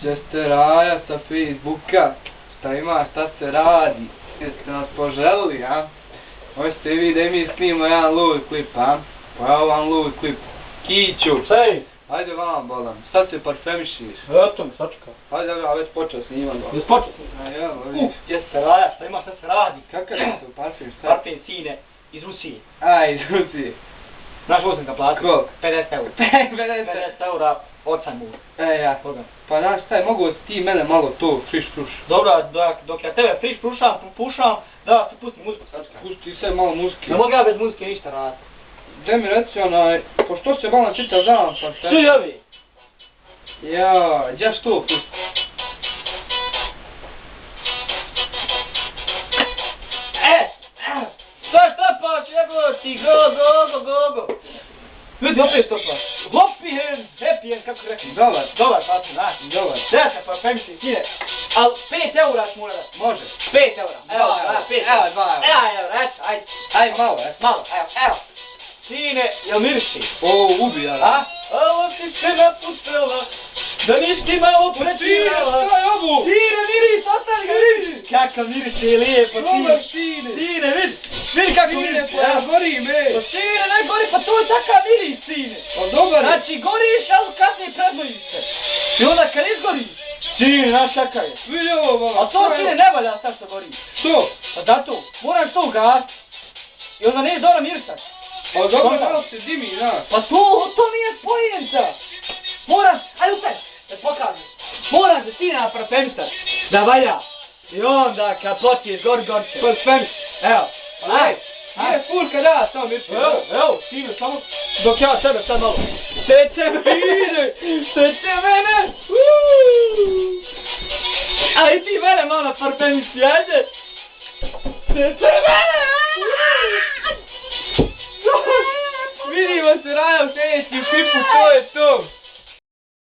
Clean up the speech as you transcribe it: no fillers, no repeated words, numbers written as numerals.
Gdje ste Raja sa Facebooka? Šta ima, šta se radi? Jeste nas poželili, a? Hoćete vi da mi snimamo jedan lud klip, a? Pa evo vam lud klip. Kiću! Ej! Ajde vam, bolam. Sad se parfemišiš. Eto mi, sačekaj. Ajde, ja već počeo snimati. Jesi počeo? A evo, vidiš. Gdje se Raja, šta ima, šta se radi? Kakav je to parfem, šta? Parfem sine, iz Rusije. A, iz Rusije. Znaš ko sam ga platio? Koliko? 50 eura. 50 eura, oca mu. ja. Koga? Pa znaš šta je, mogu ti mene malo to friš pruš. Dobro, dok ja tebe friš pušam, da ti pustim muziku, sačekaj. Pusti se malo muzike. Ne mogu ja bez muzike ništa raditi. Gdje mi reci pošto se malo čitav dan, pa šta? Svi ovi! Ja, gdje što pusti? Šta štapaš, jeboti, go. Vidi, opet štapaš. Happy hand, kako rekli? Dobar, pati, znaš. Dobar. Sve se parfemiši, sine. Al 5 eura ću mora dati. Može. 5 eura. Evo, 5 eura. Evo, 2 eura. Evo, evo, ajde. Ajde malo, Malo, evo. Sine, jel miriši? O, ubija. A? Ovo si se napustila, da nisi malo pretirala. Staj ovu! Sine, miris, ostali ga miris. Kakav miris je lijepo, Dobar, sine. sine. Sine, vidi kako miris. Ja gorim, Pa sine, ne gori, pa to je takav miris, sine. Pa dobar je. Znači, goriš, ali kasnije predvojiš se. I onda kad izgoriš, sine, znaš kakav je. Vidi ovo, malo. A to sine ne valja sad što goriš. Što? Pa zato, moraš to ugasiti. I onda nije dobro mirisati. Pa dobro, malo se dimi, znaš. Pa to nije pojenca. Moraš, ajde upet, da pokažem. Moraš da sine na parfemisat, da valja. I onda kad počiješ gorče. Parfem. Evo, ajde. Nije furka da, samo mirši. Evo, sine, samo dok ja sebe sad malo. Seće mene. A i ti mene malo na parfemisi, ajde. Seće mene. Vidimo se Raja u sljedećem klipu, to je to.